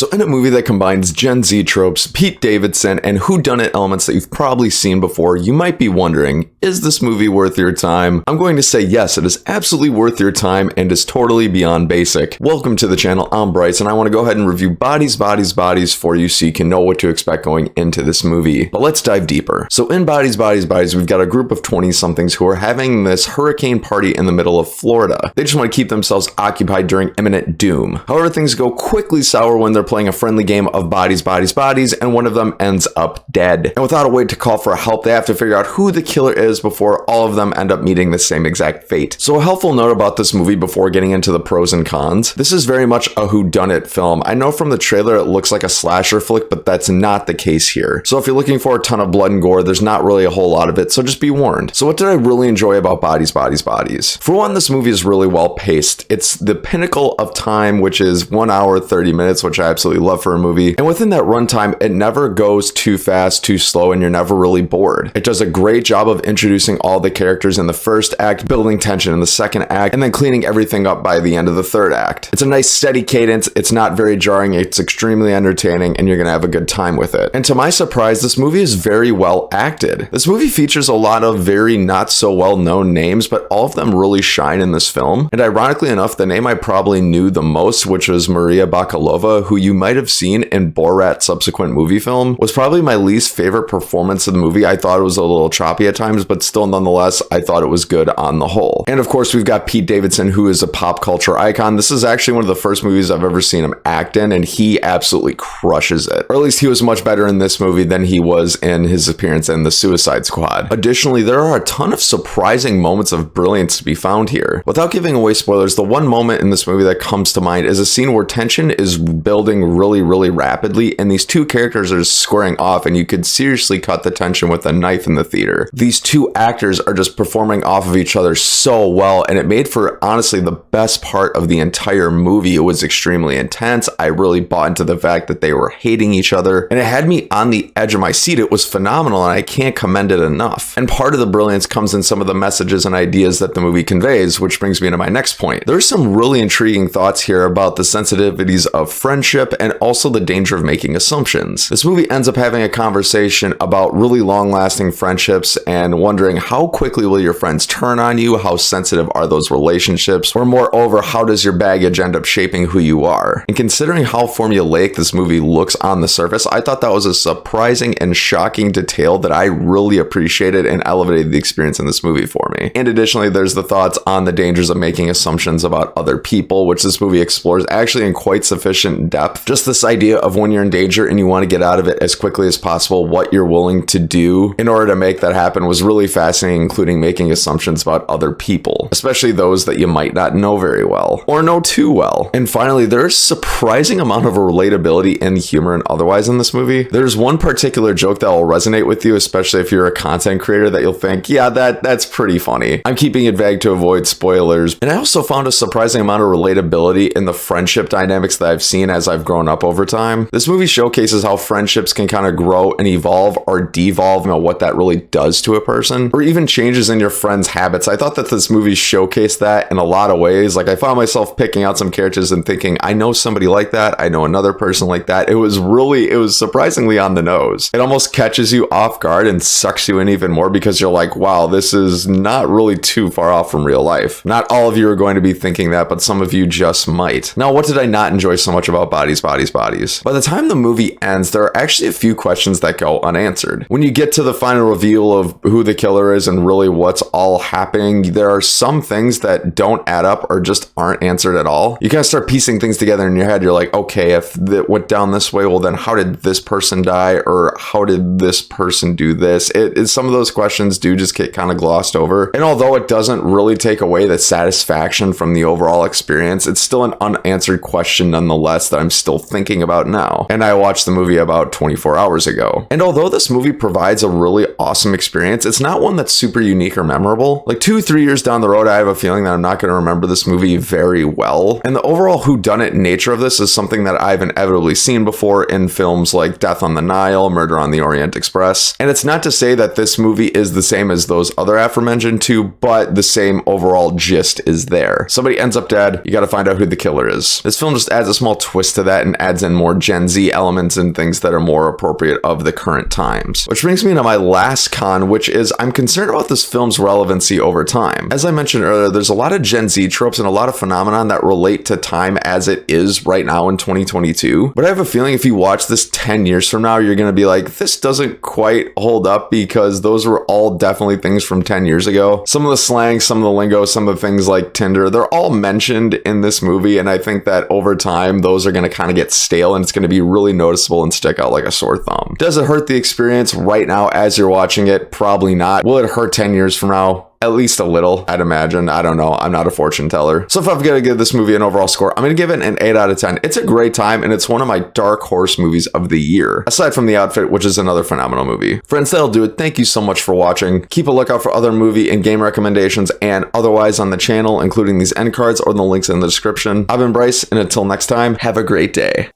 So in a movie that combines Gen Z tropes, Pete Davidson, and whodunit elements that you've probably seen before, you might be wondering, is this movie worth your time? I'm going to say yes, it is absolutely worth your time and is totally beyond basic. Welcome to the channel, I'm Bryce, and I want to go ahead and review Bodies, Bodies, Bodies for you so you can know what to expect going into this movie. But let's dive deeper. So in Bodies, Bodies, Bodies, we've got a group of 20-somethings who are having this hurricane party in the middle of Florida. They just want to keep themselves occupied during imminent doom. However, things go quickly sour when they're playing a friendly game of Bodies, Bodies, Bodies, and one of them ends up dead. And without a way to call for help, they have to figure out who the killer is before all of them end up meeting the same exact fate. So a helpful note about this movie before getting into the pros and cons. This is very much a whodunit film. I know from the trailer it looks like a slasher flick, but that's not the case here. So if you're looking for a ton of blood and gore, there's not really a whole lot of it, so just be warned. So what did I really enjoy about Bodies, Bodies, Bodies? For one, this movie is really well paced. It's the pinnacle of time, which is 1 hour, 30 minutes, which I absolutely love for a movie. And within that runtime, it never goes too fast, too slow, and you're never really bored. It does a great job of introducing all the characters in the first act, building tension in the second act, and then cleaning everything up by the end of the third act. It's a nice steady cadence, it's not very jarring, it's extremely entertaining, and you're gonna have a good time with it. And to my surprise, this movie is very well acted. This movie features a lot of very not so well known names, but all of them really shine in this film. And ironically enough, the name I probably knew the most, which was Maria Bakalova, who you might have seen in Borat's subsequent movie film, was probably my least favorite performance of the movie. I thought it was a little choppy at times, but still nonetheless, I thought it was good on the whole. And of course, we've got Pete Davidson, who is a pop culture icon. This is actually one of the first movies I've ever seen him act in, and he absolutely crushes it. Or at least he was much better in this movie than he was in his appearance in The Suicide Squad. Additionally, there are a ton of surprising moments of brilliance to be found here. Without giving away spoilers, the one moment in this movie that comes to mind is a scene where tension is building really rapidly, and these two characters are squaring off, and you could seriously cut the tension with a knife in the theater. These two actors are just performing off of each other so well, and it made for honestly the best part of the entire movie. It was extremely intense. I really bought into the fact that they were hating each other, and it had me on the edge of my seat. It was phenomenal, and I can't commend it enough. And part of the brilliance comes in some of the messages and ideas that the movie conveys, which brings me to my next point. There's some really intriguing thoughts here about the sensitivities of friendship and also the danger of making assumptions. This movie ends up having a conversation about really long-lasting friendships and wondering how quickly will your friends turn on you, how sensitive are those relationships, or moreover, how does your baggage end up shaping who you are? And considering how formulaic this movie looks on the surface, I thought that was a surprising and shocking detail that I really appreciated and elevated the experience in this movie for me. And additionally, there's the thoughts on the dangers of making assumptions about other people, which this movie explores actually in quite sufficient depth. Just this idea of when you're in danger and you want to get out of it as quickly as possible, what you're willing to do in order to make that happen was really fascinating, including making assumptions about other people, especially those that you might not know very well or know too well. And finally, there's surprising amount of relatability and humor and otherwise in this movie. There's one particular joke that will resonate with you, especially if you're a content creator, that you'll think, yeah, that's pretty funny. I'm keeping it vague to avoid spoilers. And I also found a surprising amount of relatability in the friendship dynamics that I've seen as I've grown up over time. This movie showcases how friendships can kind of grow and evolve or devolve, and what that really does to a person, or even changes in your friends' habits. I thought that this movie showcased that in a lot of ways. Like, I found myself picking out some characters and thinking, I know somebody like that. I know another person like that. It was surprisingly on the nose. It almost catches you off guard and sucks you in even more because you're like, wow, this is not really too far off from real life. Not all of you are going to be thinking that, but some of you just might. Now, what did I not enjoy so much about Bodies, Bodies, Bodies? By the time the movie ends, there are actually a few questions that go unanswered. When you get to the final reveal of who the killer is and really what's all happening, there are some things that don't add up or just aren't answered at all. You kind of start piecing things together in your head. You're like, okay, if it went down this way, well then how did this person die, or how did this person do this? Some of those questions do just get kind of glossed over. And although it doesn't really take away the satisfaction from the overall experience, it's still an unanswered question nonetheless that I'm still thinking about now. And I watched the movie about 24 hours ago. And although this movie provides a really awesome experience, it's not one that's super unique or memorable. Like 2-3 years down the road, I have a feeling that I'm not going to remember this movie very well. And the overall whodunit nature of this is something that I've inevitably seen before in films like Death on the Nile, Murder on the Orient Express. And it's not to say that this movie is the same as those other aforementioned two, but the same overall gist is there. Somebody ends up dead, you gotta find out who the killer is. This film just adds a small twist to that and adds in more Gen Z elements and things that are more appropriate of the current times. Which brings me to my last con, which is I'm concerned about this film's relevancy over time. As I mentioned earlier, there's a lot of Gen Z tropes and a lot of phenomenon that relate to time as it is right now in 2022. But I have a feeling if you watch this 10 years from now, you're going to be like, this doesn't quite hold up because those were all definitely things from 10 years ago. Some of the slang, some of the lingo, some of the things like Tinder, they're all mentioned in this movie. And I think that over time, those are going to kind of get stale and it's going to be really noticeable and stick out like a sore thumb. Does it hurt the experience right now as you're watching it? Probably not. Will it hurt 10 years from now? At least a little, I'd imagine. I don't know. I'm not a fortune teller. So if I've got to give this movie an overall score, I'm going to give it an 8 out of 10. It's a great time, and it's one of my dark horse movies of the year, aside from The Outfit, which is another phenomenal movie. Friends, that'll do it. Thank you so much for watching. Keep a lookout for other movie and game recommendations and otherwise on the channel, including these end cards or the links in the description. I've been Bryce, and until next time, have a great day.